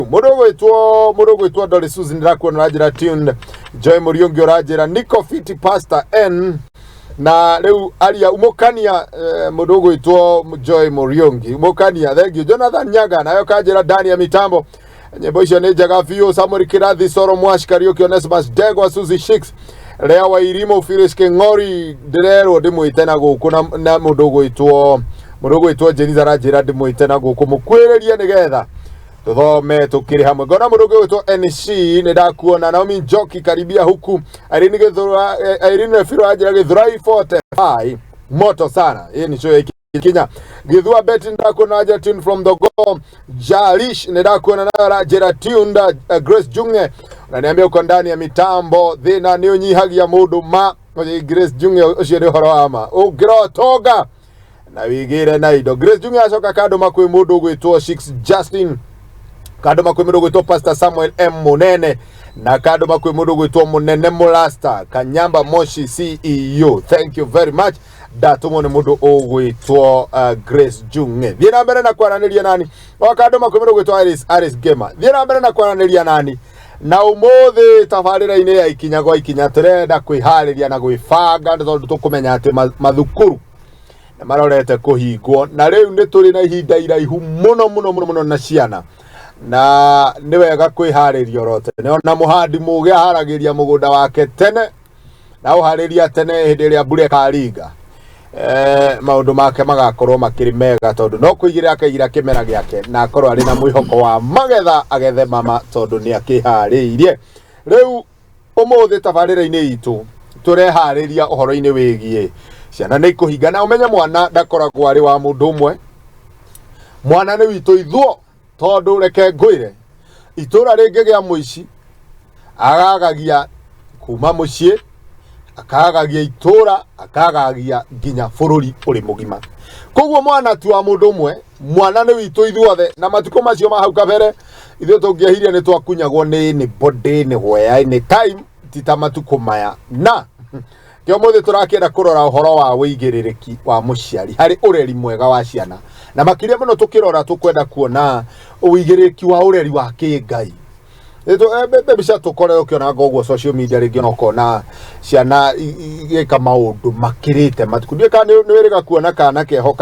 Mudogo itwa Dole Susan ndakubona ragira tuned Joy Muriongi ragira Nico Fiti Pastor N na leo alia umokania mudogo itwa Joy Muriongi umokania thank you Jonathan Nyaga nayo kagira ndani ya mitambo nyimbo icio ni njega biũ Samuel Kirathi Soro Mwashi Kariuki Onesimus Degwa Suzy Shix Lea wa Irimo Phyllis Kengori Derero ndimwite na guku na mudogo itwa Jeniza ragira ndimwite na guku mukwereria nigetha tuthome tukiri hamwe ngona mudogo witwa NC ni ndakuona Naomi Njoki karibia huku Irene Firo ajira Githurai 45 moto sana hii ni show ya ikinya Githua Betty ndakuona ajira tune from the go Jalish ni ndakuona na ajira tune Grace Junge unaniambia uko ndani ya mitambo thina ni unyihagia mundu ma Grace Junge ucio ni horo ama ugiro toga na wigire na ido Grace Junge acoka kando makwe mundu gwitwo 6 Justin kado makwe mundu gwitwo Pastor Samuel M Munene na kado makwe mundu gwitwo Munene Mulasta Kanyamba Moshi CEO thank you very much datumo ni mundu ogwitwo Grace Junge thiena mbere na kwaraniria nani wakado makwe mundu gwitwo Aris Gema thiena mbere na kwaraniria nani na umuthi tabarira-ini ya ikinya gwa ikinya turenda kwihariria na gwifanga tondu tukumenya ati mathukuru na marorete kuhingwo na riu ni turi na ihinda iraihu muno na ciana na ni wega kwihariria rote na muhandi muge haragiria mugunda wake tene na uhariria tene hindi iria mbura karinga maundu make magakorwo makiri mega tondu no kuigira akaigira kimera giake na akorwo ari na mwihoko wa magetha agethe mama tondu ni akihariirie riu umuthi tabarira-ini itu turehariria uhoro-ini wigie ciana ni kuhingana umenya mwana ndakoragwo ari wa mundu umwe mwana ni witu ithuo tondu reke ngwire itura ringi gia muici agagagia kuma mucie akagagia itura akagagia nginya bururi uri mugima koguo mwana tu wa mundu umwe mwana ni witu ithuothe na matuko macio mahau kabere ithuo tungiahiria ni twakunyagwo ni body ni hoya ni time titamatuko maya na kio muthi turakenda kurora uhoro wa uigiririki wa muciari hari ureri mwega wa ciana na makiria muno tukirora tukwenda kuona uigiririki wa ureri wa kingai bica tukore ukiona gogo social media ringi no kona ciana igika maundu makirite matukundie kana ni wiriga kuona kana keho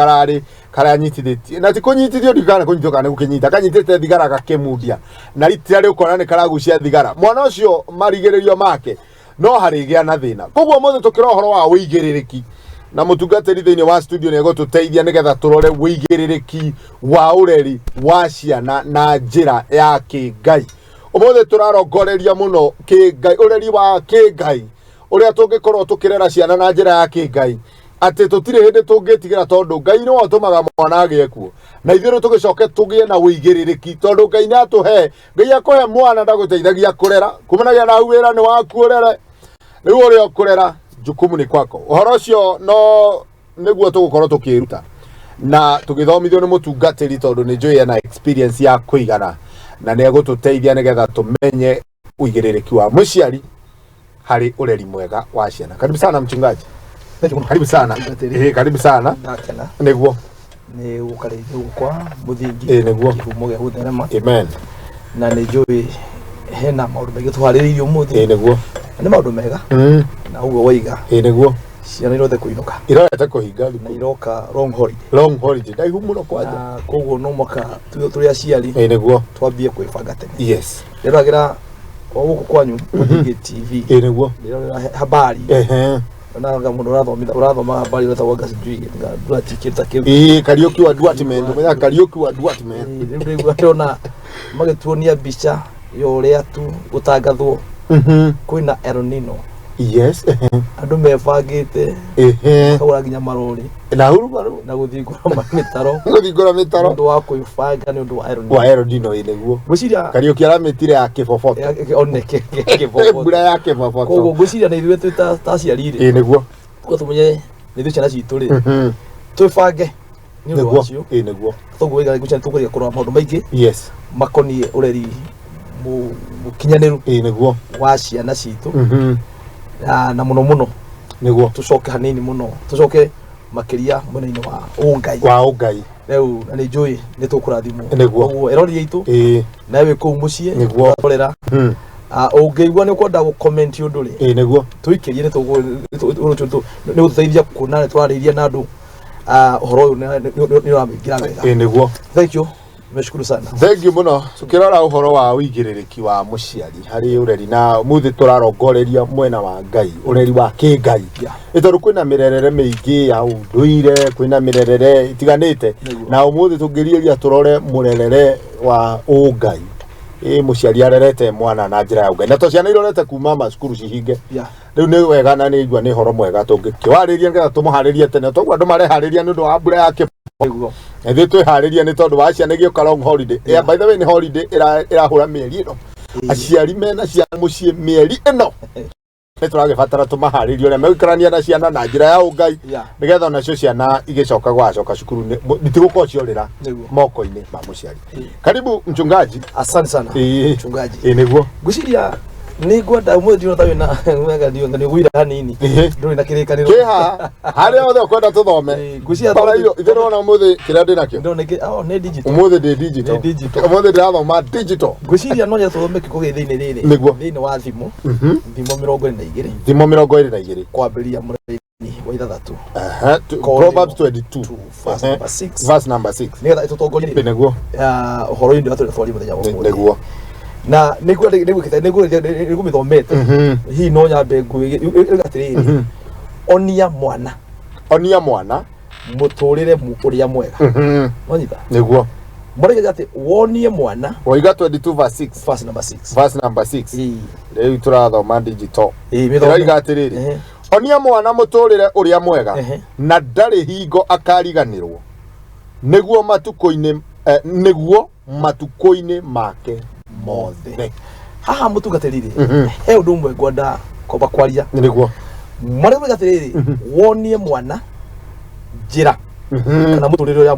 karanyitithiti na tikunyitithio ndikana kunyitwo kana gukinyita kanyitite thigara gakemundia na ritira ri ukona ni karagucia thigara mwana ucio marigererio make no harigia na thina koguo mothe tukira uhoro wa uigiririki na mutungatiri thiini wa studio ni gututeithia nigetha turore uigiririki wa ureri wa ciana na njira ya kingai umothe turarongoreria muno kingai ureri wa kingai uria tungikorwo tukirera ciana na njira ya kingai ati tutire hindi tungitigira tondu ngai no atumaga mwana agiekuo na ithiru tugicoke tugie na uigiririki tondu ngai na atuhe ngai akohe mwana ndaguteithagia kurera kumenagia na wira ni waku urere riu uria kurera jukumu ni kwako uhoro cio no niguo tugukorwo tukiruta na tugithomithio ni mutungatiri tondu ni njui na experience ya kuigana na ni gututeithia nigetha tumenye uigiririki wa muciari hari ureri mwega wa ciana karibu sana mchungaji karibu sana karibu sana niguo ni gukareithio kwa muthingi niguo muge gutherema amen na ni njui hena maundu maingi twaririirio muthi niguo ni maundu mega na uguo waiga niguo ciana irothe kuinuka irothe kuhinga na iroka long holiday ndaihu muno kwanja koguo no moka turi aciari niguo twambie kwibanga tene yes riragira o guku kwanyu Muthingi TV niguo habari na mundu urathoma habari utawaga sijui ngatikita kiu Kariuki wa Duatman umenya Kariuki wa Duatman ndio ndona magituonia bicha yo uria tu gutangathwo kwina El Nino yes andu mebangite kagura nginya marori na huru na guthingura mitaro ndu wa kuibanga ni ndu wa El Nino niguo guciria Kariuki arametire akiboboto oneke kiboboto mbura yake boboto koguo guciria ni ithuĩ tutaciarire niguo koguo tumenye ni ithuĩ ciana citũ ri twibange ni ndu wacio niguo koguo iga guciria tukuria kurora maundu maingi yes makonie ureri mukinyaniru niguo wa ciana citũ na muno niguo tucoke hanini muno tucoke makiria mwena-inĩ wa ũngai rĩu na nĩ njũĩ nĩ tũkũrathimwo nĩguo erori aitũ nawe kũu mũciĩ nĩguo ũrorera ũngĩigua nĩ ũkwenda gũcomment ũndũ rĩ nĩguo tũikĩrie nĩ gũtũteithia kuona nĩ twarĩirie na andũ ũhoro ũyũ nĩ ũramĩingĩra wega nĩguo thank you meshukuru sana thank you muno tukirora uhoro wa uigiririki wa muciari hari ureri na muthi turarongoreria mwena wa ngai ureri wa kingai itoru kwina mirerere miingi ya unduire kwina mirerere itiganite na umuthi tungirieria turore murerere wa ungai muciari arerete mwana na njira ya ungai na to ciana irorete kuma macukuru cihinge riu ni wega na ni igua ni horo mwega tungikiwariria ngetha tumuharirie tene togwa andu marehariria ni undu wa mbura yake Ndio twihariria ni tondu wa ciana gioka long holiday. By the way ni holiday irahura mieri ino. Aciari mena ciana mucii mieri ino. Ni turagibatara tumaharirie uria megikarania na ciana na njira ya ungai. Nigetha onacio ciana igicoka gwacoka cukuru bitigukorwo ciorira moko-ini ma muciari. Karibu mchungaji. Asante sana mchungaji. Niguo. Guciria ni gwenda umuthi no tawe na wega ndio ngani gwira hanini nduri na kirikaniro kiha hari othe kwenda tuthome gucia bara iyo ithero na umuthi kira ndi nakio ndo niki ne digital umuthi ndi digital umuthi ndirathoma digital guciria no ya tuthome kikuge thiini riri thiini wa thimu thimu 22 thimu 22 kwambiria muraini wa ithathatu Proverbs 22 verse number 6 nigetha itutongorie niguo uhoro indi atu twari muthenya wa niguo na niguo mithomete hi no nyambe nguigatiriri onia mwana muturire uria mwega onyita niguo murege ati wonie mwana Oiga 22 verse 6 verse number 6 riu turathoma digital mithomete atiriri onia mwana muturire uria mwega na ndari hingo akariganirwo niguo matuko-ini make mothe haha mutungatiriri he undu umwe ngwenda koba kwaria niguo mari mugatiriri wonie mwana njira kana muturire uria